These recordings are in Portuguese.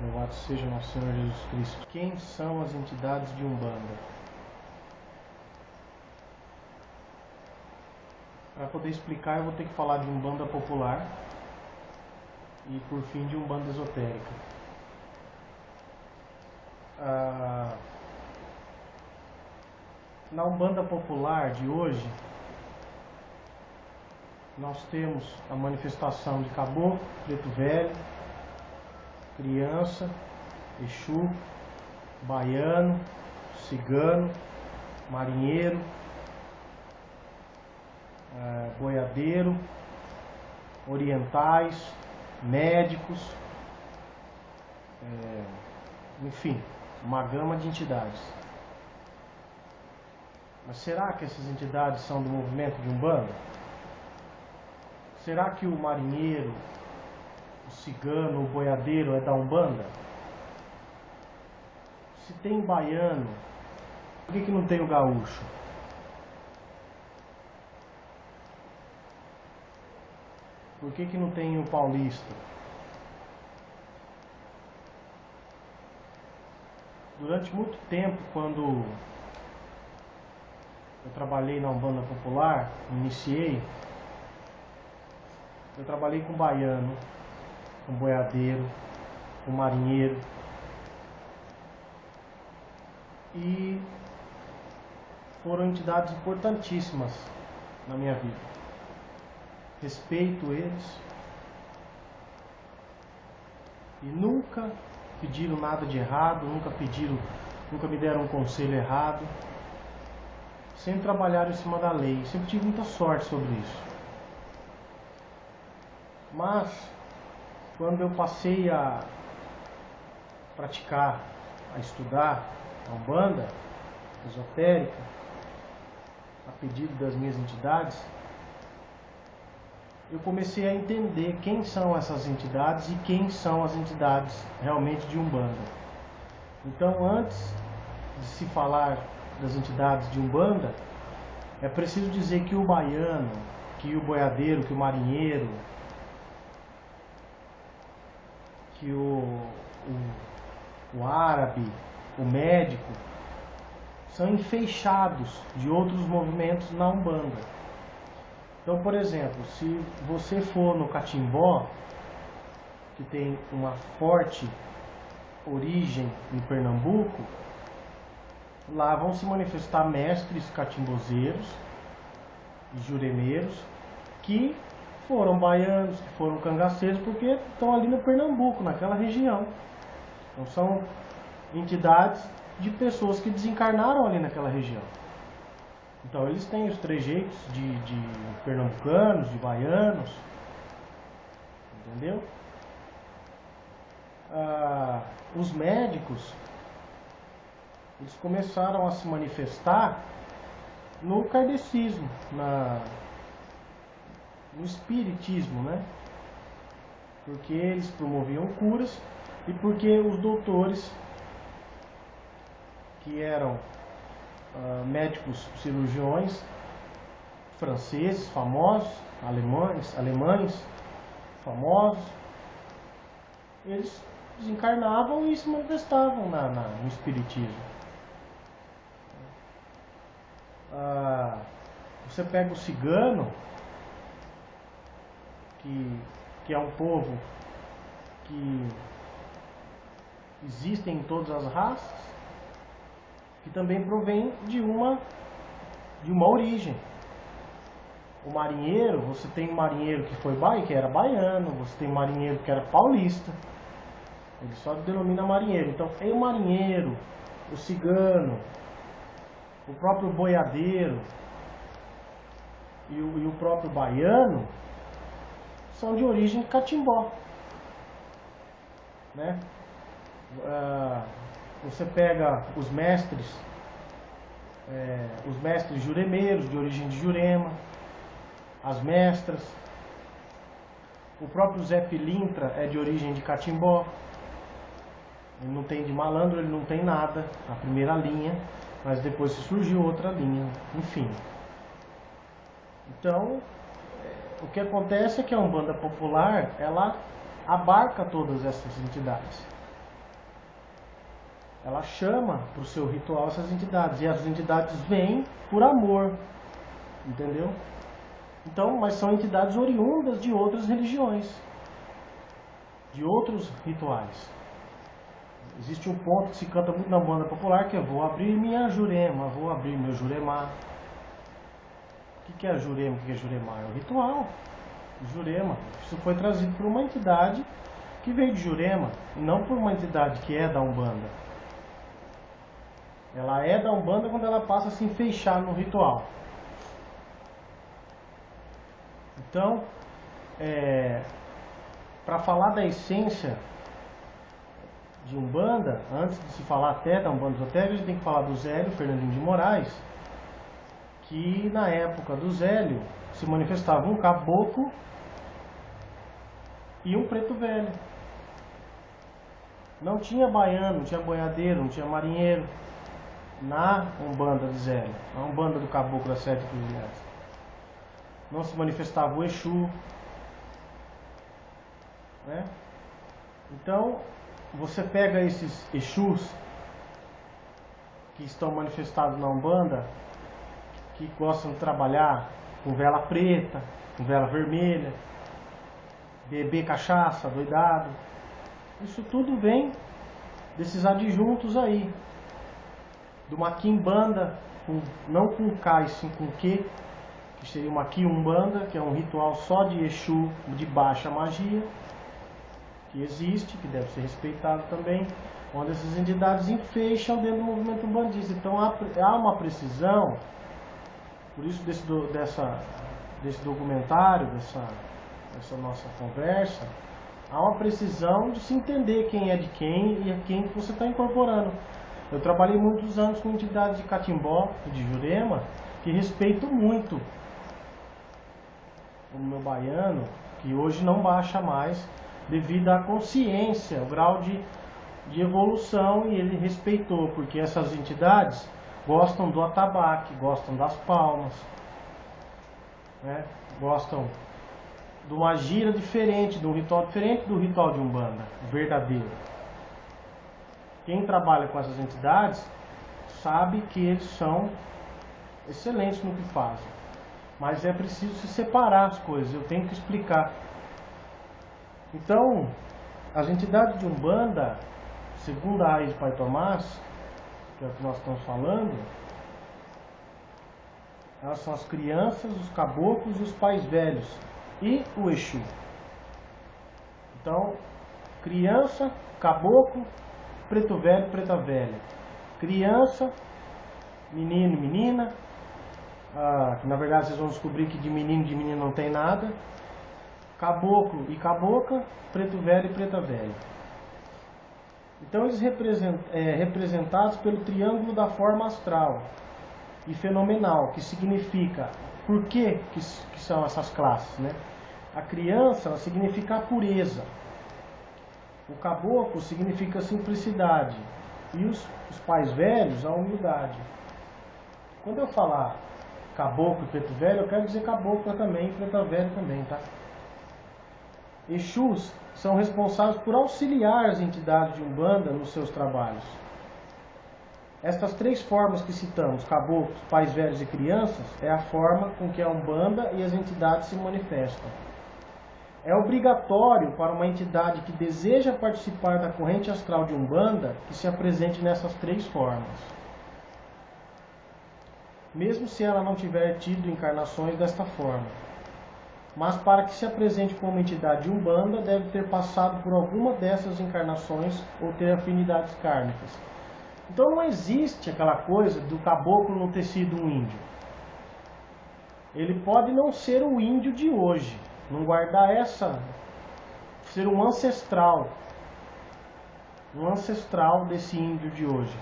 Louvado seja nosso Senhor Jesus Cristo. Quem são as entidades de Umbanda? Para poder explicar, eu vou ter que falar de Umbanda popular e, por fim, de Umbanda esotérica. Na Umbanda popular de hoje, nós temos a manifestação de caboclo, preto velho, criança, exu, baiano, cigano, marinheiro, boiadeiro, orientais, médicos, enfim, uma gama de entidades. Mas será que essas entidades são do movimento de Umbanda? Será que o marinheiro, o cigano, o boiadeiro é da Umbanda? Se tem baiano, por que não tem o gaúcho? Por que não tem o paulista? Durante muito tempo, quando eu trabalhei na Umbanda popular, iniciei, eu trabalhei com baiano, com boiadeiro, com marinheiro. E foram entidades importantíssimas na minha vida. Respeito eles. E nunca pediram nada de errado, nunca me deram um conselho errado. Sempre trabalharam em cima da lei. Sempre tive muita sorte sobre isso. Mas, quando eu passei a praticar, a estudar a Umbanda esotérica, a pedido das minhas entidades, eu comecei a entender quem são essas entidades e quem são as entidades realmente de Umbanda. Então, antes de se falar das entidades de Umbanda, é preciso dizer que o baiano, que o boiadeiro, que o marinheiro, que o árabe, o médico, são enfeixados de outros movimentos na Umbanda. Então, por exemplo, se você for no Catimbó, que tem uma forte origem em Pernambuco, lá vão se manifestar mestres catimbozeiros e juremeiros que foram baianos, que foram cangaceiros, porque estão ali no Pernambuco, naquela região. Então são entidades de pessoas que desencarnaram ali naquela região. Então eles têm os trejeitos de pernambucanos, de baianos, entendeu? Os médicos, eles começaram a se manifestar no kardecismo, no espiritismo, né? Porque eles promoviam curas e porque os doutores, que eram médicos cirurgiões franceses famosos, alemães famosos, eles desencarnavam e se manifestavam no espiritismo. Você pega o cigano, que é um povo que existe em todas as raças, que também provém de uma origem. O marinheiro, você tem um marinheiro que era baiano, você tem um marinheiro que era paulista, ele só denomina marinheiro. Então, o marinheiro, o cigano, o próprio boiadeiro e o próprio baiano são de origem catimbó, né? Você pega os mestres juremeiros, de origem de Jurema, as mestras, o próprio Zé Pilintra é de origem de Catimbó, ele não tem de malandro, ele não tem nada, a primeira linha, mas depois surgiu outra linha, enfim. Então, o que acontece é que a Umbanda popular, ela abarca todas essas entidades. ela chama para o seu ritual essas entidades, e as entidades vêm por amor, entendeu? Então, mas são entidades oriundas de outras religiões, de outros rituais. Existe um ponto que se canta muito na banda popular, que é: vou abrir minha jurema, vou abrir meu juremar. O que é jurema? O que é juremar? É o ritual, jurema. Isso foi trazido por uma entidade que veio de Jurema, e não por uma entidade que é da Umbanda. Ela é da Umbanda quando ela passa a se enfeixar no ritual. Então, para falar da essência de Umbanda, antes de se falar até da Umbanda esotérica, a gente tem que falar do Zélio Fernandinho de Moraes, que na época do Zélio se manifestava um caboclo e um preto velho. Não tinha baiano, não tinha boiadeiro, não tinha marinheiro na Umbanda de Zélio, a Umbanda do Caboclo das Sete Cruzilhadas. Não se manifestava o Exu, né? Então, você pega esses Exus que estão manifestados na Umbanda, que gostam de trabalhar com vela preta, com vela vermelha, beber cachaça, doidado. Isso tudo vem desses adjuntos aí, de uma quimbanda, não com K e sim com Q, que seria uma quiumbanda, que é um ritual só de Exu de baixa magia, que existe, que deve ser respeitado também, onde essas entidades enfeixam dentro do movimento umbandista. Então há uma precisão, por isso desse documentário, dessa nossa conversa, há uma precisão de se entender quem é de quem e a quem você está incorporando. Eu trabalhei muitos anos com entidades de Catimbó e de Jurema que respeito muito o meu baiano, que hoje não baixa mais devido à consciência, o grau de evolução, e ele respeitou, porque essas entidades gostam do atabaque, gostam das palmas, né? Gostam de uma gira diferente, de um ritual diferente do ritual de Umbanda, verdadeiro. Quem trabalha com essas entidades sabe que eles são excelentes no que fazem. Mas é preciso se separar as coisas, eu tenho que explicar. Então, as entidades de Umbanda, segundo a raiz de Pai Tomás, que é o que nós estamos falando, elas são as crianças, os caboclos e os pais velhos, e o Exu. Então, criança, caboclo, preto velho, preta velha. Criança, menino, menina, que na verdade vocês vão descobrir que de menino não tem nada. Caboclo e cabocla, preto velho e preta velha. Então eles representados pelo triângulo da forma astral e fenomenal, que significa, por que são essas classes, né? A criança, ela significa a pureza. O caboclo significa a simplicidade. E os pais velhos, a humildade. Quando eu falar caboclo e preto velho, eu quero dizer cabocla também e preta velha também, tá? Exus são responsáveis por auxiliar as entidades de Umbanda nos seus trabalhos. Estas três formas que citamos, caboclos, pais velhos e crianças, é a forma com que a Umbanda e as entidades se manifestam. É obrigatório para uma entidade que deseja participar da corrente astral de Umbanda que se apresente nessas três formas, mesmo se ela não tiver tido encarnações desta forma. Mas para que se apresente como entidade de Umbanda, deve ter passado por alguma dessas encarnações ou ter afinidades kármicas. Então não existe aquela coisa do caboclo não ter sido um índio. Ele pode não ser o índio de hoje, não guardar ser um ancestral desse índio de hoje,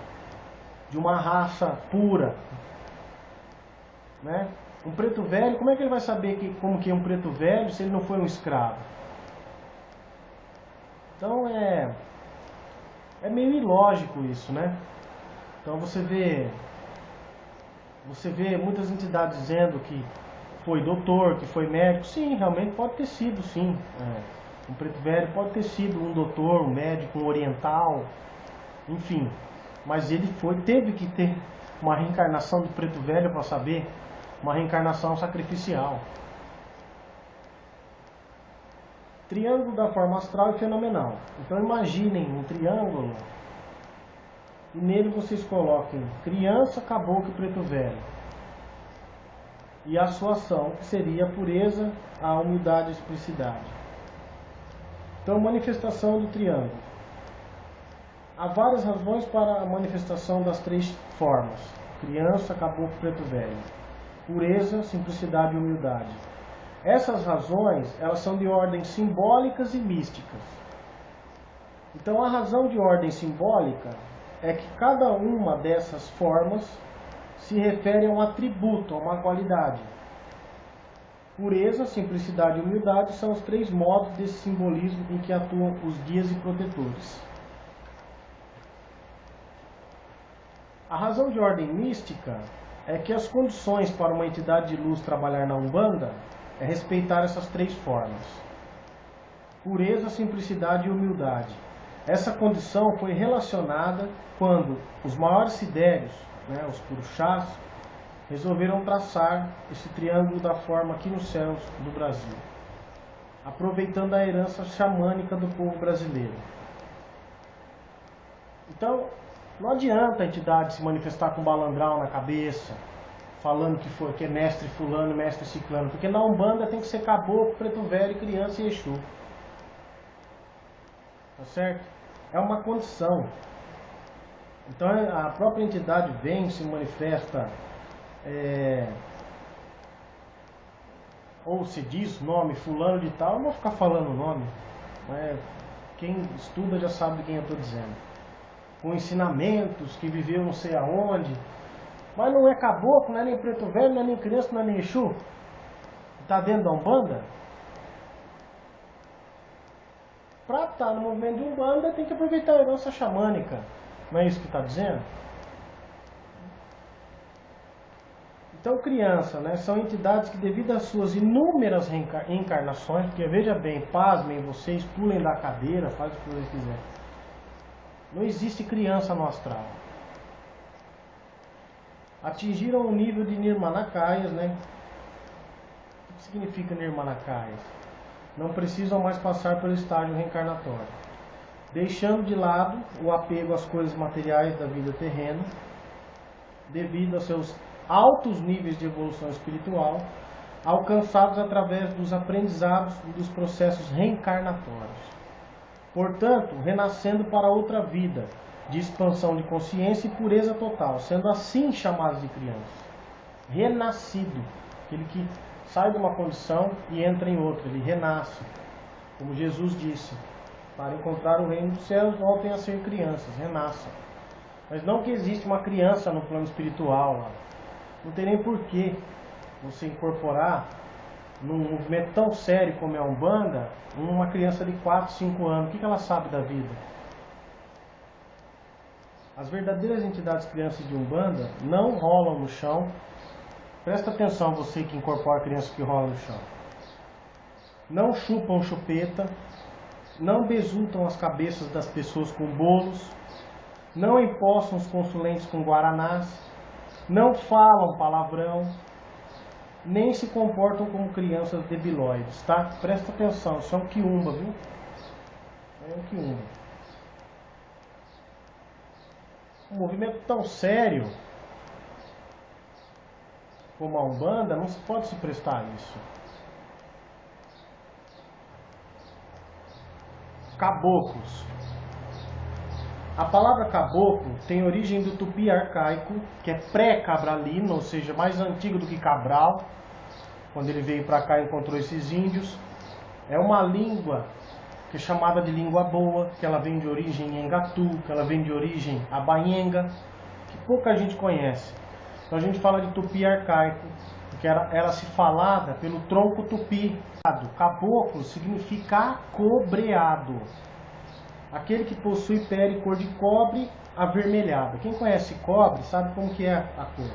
de uma raça pura, né? Um preto velho, como é que ele vai saber como que é um preto velho se ele não foi um escravo? Então é meio ilógico isso, né? Então você vê muitas entidades dizendo que foi doutor, que foi médico. Sim, realmente pode ter sido, sim. Um preto velho pode ter sido um doutor, um médico, um oriental, enfim. Mas ele teve que ter uma reencarnação do preto velho para saber, uma reencarnação sacrificial. Triângulo da forma astral e fenomenal. Então imaginem um triângulo e nele vocês coloquem criança, caboclo e preto velho. E a sua ação, que seria a pureza, a humildade e a simplicidade. Então, manifestação do triângulo. Há várias razões para a manifestação das três formas: criança, caboclo e preto velho. Pureza, simplicidade e humildade. Essas razões, elas são de ordem simbólicas e místicas. Então, a razão de ordem simbólica é que cada uma dessas formas se refere a um atributo, a uma qualidade. Pureza, simplicidade e humildade são os três modos desse simbolismo em que atuam os guias e protetores. A razão de ordem mística é que as condições para uma entidade de luz trabalhar na Umbanda é respeitar essas três formas: pureza, simplicidade e humildade. Essa condição foi relacionada quando os maiores sidérios, os puruxás, resolveram traçar esse triângulo da forma aqui nos céus do Brasil, aproveitando a herança xamânica do povo brasileiro. Então, não adianta a entidade se manifestar com balandrão na cabeça, falando que é mestre fulano e mestre ciclano, porque na Umbanda tem que ser caboclo, preto velho, criança e Exu. Tá certo? É uma condição. Então a própria entidade vem, se manifesta, ou se diz nome fulano de tal, eu não vou ficar falando o nome. Quem estuda já sabe de quem eu estou dizendo. Com ensinamentos, que viveu não sei aonde. Mas não é caboclo, não é nem preto velho, não é nem criança, não é nem Exu. Está dentro da Umbanda? Para estar no movimento de Umbanda tem que aproveitar a herança xamânica. Não é isso que está dizendo? Então criança, são entidades que devido às suas inúmeras reencarnações, porque veja bem, pasmem vocês, pulem da cadeira, fazem o que vocês quiserem. Não existe criança no astral. Atingiram o nível de Nirmanakayas, O que significa Nirmanakayas? Não precisam mais passar pelo estágio reencarnatório, deixando de lado o apego às coisas materiais da vida terrena, devido aos seus altos níveis de evolução espiritual, alcançados através dos aprendizados dos processos reencarnatórios. Portanto, renascendo para outra vida, de expansão de consciência e pureza total, sendo assim chamados de criança. Renascido, aquele que sai de uma condição e entra em outra, ele renasce. Como Jesus disse, para encontrar o reino dos céus, voltem a ser crianças, renasçam. Mas não que existe uma criança no plano espiritual lá. Não tem nem porquê você incorporar num movimento tão sério como é a Umbanda, uma criança de 4, 5 anos. O que ela sabe da vida? As verdadeiras entidades crianças de Umbanda não rolam no chão. Presta atenção, você que incorpora crianças que rolam no chão. Não chupam chupeta, não besuntam as cabeças das pessoas com bolos, não empossam os consulentes com guaranás, não falam palavrão, nem se comportam como crianças debilóides, tá? Presta atenção, isso é um quiumba, viu? É um quiumba. Um movimento tão sério como a Umbanda não se pode se prestar a isso. Caboclos. A palavra caboclo tem origem do tupi arcaico, que é pré-cabralino, ou seja, mais antigo do que Cabral. Quando ele veio para cá e encontrou esses índios. É uma língua que é chamada de língua boa, que ela vem de origem engatu, que ela vem de origem abanhenga, que pouca gente conhece. Então a gente fala de tupi arcaico, porque era se falada pelo tronco tupi. Caboclo significa acobreado, aquele que possui pele cor de cobre avermelhada. Quem conhece cobre sabe como que é a cor.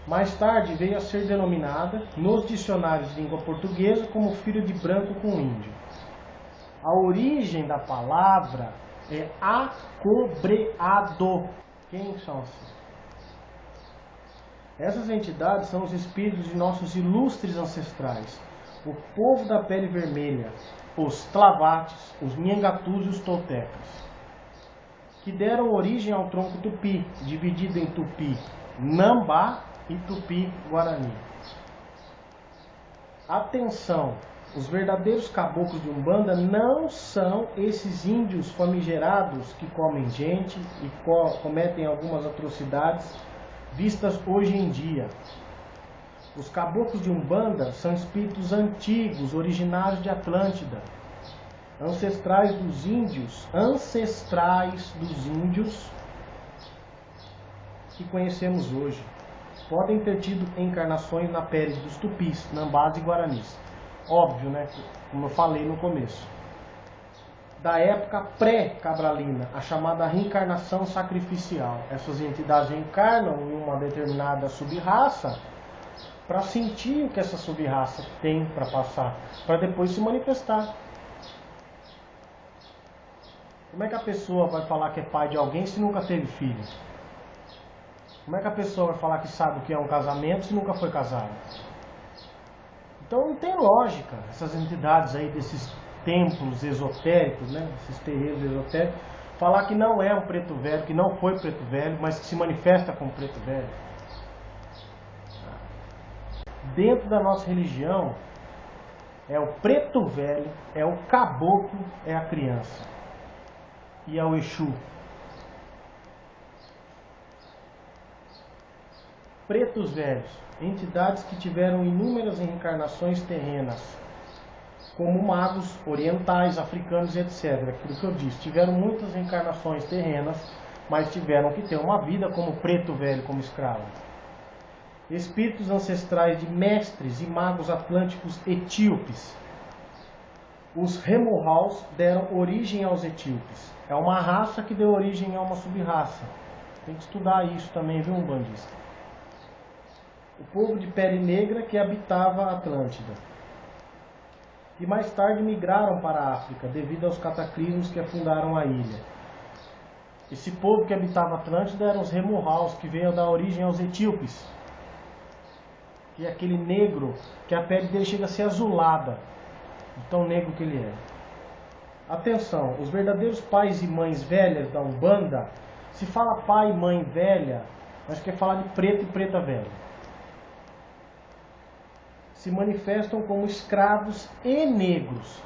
Mais tarde veio a ser denominada nos dicionários de língua portuguesa como filho de branco com índio. A origem da palavra é acobreado. Quem são assim? Essas entidades são os espíritos de nossos ilustres ancestrais, o povo da pele vermelha, os Tlavates, os Nhangatus e os Toltecas, que deram origem ao tronco Tupi, dividido em Tupi Nambá e Tupi Guarani. Atenção, os verdadeiros caboclos de Umbanda não são esses índios famigerados que comem gente e cometem algumas atrocidades vistas hoje em dia. Os caboclos de Umbanda são espíritos antigos, originários de Atlântida, ancestrais dos índios que conhecemos hoje. Podem ter tido encarnações na pele dos tupis, nambás e guaranis. Óbvio, né? Como eu falei no começo. Da época pré-cabralina, a chamada reencarnação sacrificial. Essas entidades reencarnam em uma determinada sub-raça para sentir o que essa sub-raça tem para passar, para depois se manifestar. Como é que a pessoa vai falar que é pai de alguém se nunca teve filho? Como é que a pessoa vai falar que sabe o que é um casamento se nunca foi casado? Então não tem lógica essas entidades aí desses templos esotéricos, né? Esses terreiros esotéricos, falar que não é um preto velho, que não foi preto velho, mas que se manifesta como preto velho. Dentro da nossa religião, é o preto velho, é o caboclo, é a criança. E é o Exu. Pretos velhos, entidades que tiveram inúmeras reencarnações terrenas, como magos orientais, africanos, etc. Aquilo que eu disse, tiveram muitas reencarnações terrenas, mas tiveram que ter uma vida como preto velho, como escravo. Espíritos ancestrais de mestres e magos atlânticos etíopes. Os Remohaus deram origem aos etíopes. É uma raça que deu origem a uma sub-raça. Tem que estudar isso também, viu, umbandista? O povo de pele negra que habitava a Atlântida. E mais tarde migraram para a África, devido aos cataclismos que afundaram a ilha. Esse povo que habitava a Atlântida eram os Remohaus, que veio dar origem aos etíopes. Que é aquele negro que a pele dele chega a ser azulada, de tão negro que ele é. Atenção, os verdadeiros pais e mães velhas da Umbanda, se fala pai e mãe velha, acho que é falar de preto e preta velha. Se manifestam como escravos e negros.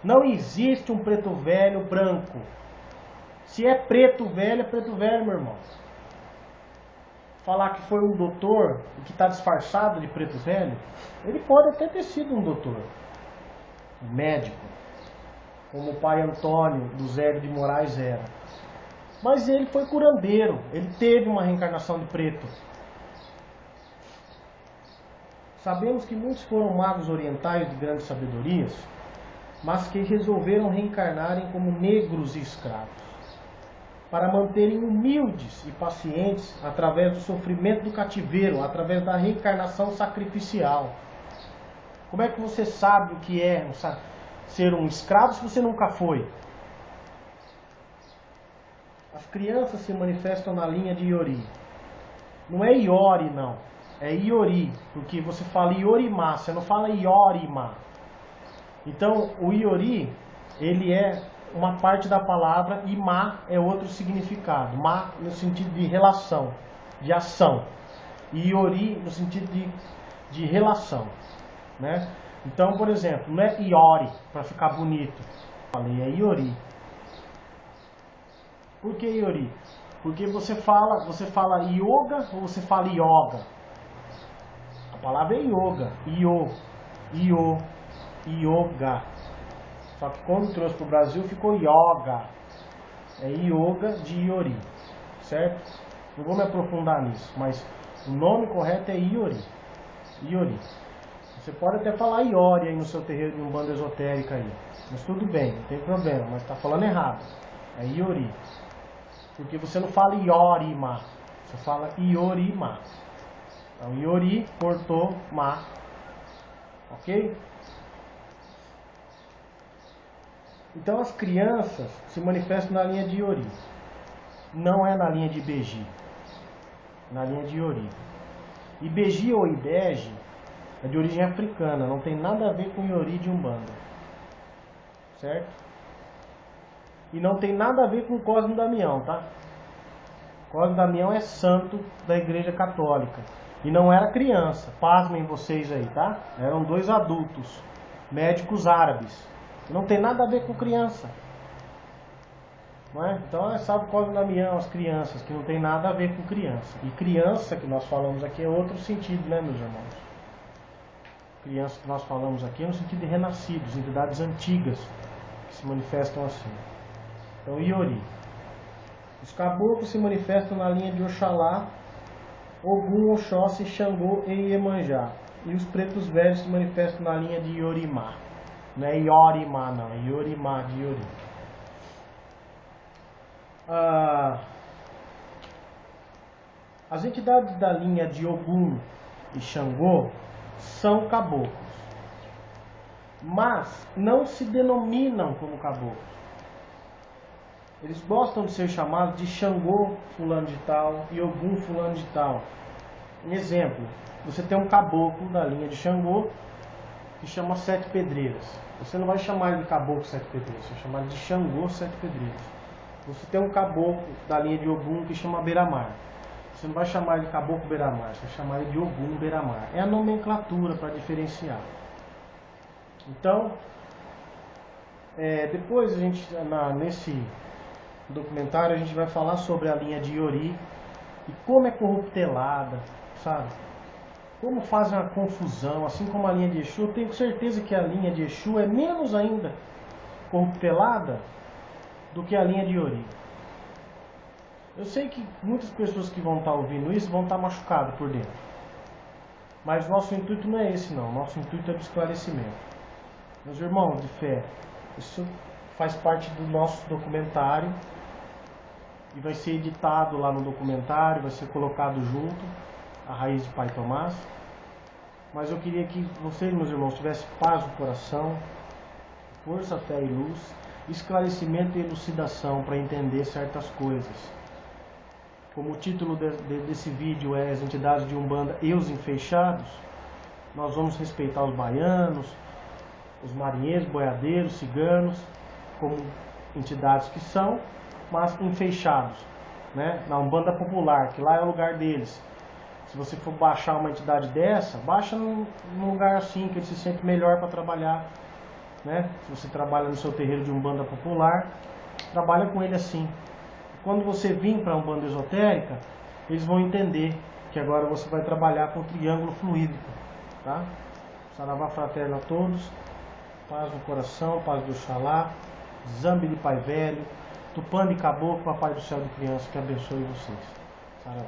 Não existe um preto velho branco. Se é preto velho, meu irmão. Falar que foi um doutor e que está disfarçado de preto velho, ele pode até ter sido um doutor, um médico, como o pai Antônio do Zé de Moraes era. Mas ele foi curandeiro, ele teve uma reencarnação de preto. Sabemos que muitos foram magos orientais de grandes sabedorias, mas que resolveram reencarnarem como negros e escravos, para manterem humildes e pacientes através do sofrimento do cativeiro, através da reencarnação sacrificial. Como é que você sabe o que é ser um escravo se você nunca foi? As crianças se manifestam na linha de Iori. Não é Iori, não. É Iori, porque você fala Iorimá, você não fala Iorima. Então, o Iori, ele é uma parte da palavra, e ma é outro significado. Ma no sentido de relação, de ação. E Iori no sentido de relação, né? Então, por exemplo, não é Iori, para ficar bonito. Falei, é Iori. Por que Iori? Porque você fala yoga ou você fala yoga? A palavra é yoga. Yoga. Só que quando trouxe para o Brasil ficou yoga. É yoga de Iori, certo? Não vou me aprofundar nisso, mas o nome correto é Iori. Iori. Você pode até falar Iori aí no seu terreiro de Umbanda esotérica aí. Mas tudo bem, não tem problema, mas está falando errado. É Iori. Porque você não fala Iorima, você fala Iorima. Então Iori cortou Ma. Ok? Então as crianças se manifestam na linha de Iori. Não é na linha de Ibeji. Na linha de Iori. Ibeji ou Ibeji é de origem africana, não tem nada a ver com Iori de Umbanda. Certo? E não tem nada a ver com Cosme Damião, tá? Cosme Damião é santo da Igreja Católica. E não era criança, pasmem vocês aí, tá? Eram 2 adultos, médicos árabes. Não tem nada a ver com criança. Não é? Então, sabe Cosme Damião, as crianças, que não tem nada a ver com criança. E criança, que nós falamos aqui, é outro sentido, né, meus irmãos? Criança que nós falamos aqui é no sentido de renascidos, entidades antigas, que se manifestam assim. Então, Iori. Os caboclos se manifestam na linha de Oxalá, Ogum, Oxóssi, Xangô e Iemanjá. E os pretos velhos se manifestam na linha de Iorimá. Não é Iorimá, não. É Iorimá de Iori. As entidades da linha de Ogum e Xangô são caboclos. Mas não se denominam como caboclos. Eles gostam de ser chamados de Xangô fulano de tal e Ogum fulano de tal. Um exemplo, você tem um caboclo da linha de Xangô que chama Sete Pedreiras. Você não vai chamar ele de caboclo Sete Pedreiras, você vai chamar ele de Xangô Sete Pedreiras. Você tem um caboclo da linha de Ogum que chama Beira-Mar. Você não vai chamar ele de caboclo Beira-Mar, você vai chamar ele de Ogum Beira-Mar. É a nomenclatura para diferenciar. Então, depois a gente, nesse documentário, a gente vai falar sobre a linha de Iori e como é corruptelada, sabe? Como fazem uma confusão, assim como a linha de Exu. Eu tenho certeza que a linha de Exu é menos ainda corruptelada do que a linha de Iori. Eu sei que muitas pessoas que vão estar ouvindo isso vão estar machucadas por dentro. Mas nosso intuito não é esse não, nosso intuito é de esclarecimento. Meus irmãos de fé, isso faz parte do nosso documentário e vai ser editado lá no documentário, vai ser colocado junto, a raiz de Pai Tomás. Mas eu queria que vocês, meus irmãos, tivessem paz no coração, força, fé e luz, esclarecimento e elucidação para entender certas coisas. Como o título desse vídeo é As Entidades de Umbanda e os Enfeixados, nós vamos respeitar os baianos, os marinheiros, boiadeiros, ciganos, como entidades que são, mas enfeixados, né? Na Umbanda popular, que lá é o lugar deles. Se você for baixar uma entidade dessa, baixa num lugar assim, que ele se sente melhor para trabalhar, né? Se você trabalha no seu terreiro de Umbanda popular, trabalha com ele assim. Quando você vir para a Umbanda esotérica, eles vão entender que agora você vai trabalhar com o triângulo fluídico, tá? Saravá fraterno a todos, paz no coração, paz do Oxalá, Zambi de Pai Velho, Tupã de Caboclo, Papai do Céu de Criança, que abençoe vocês. Saravá.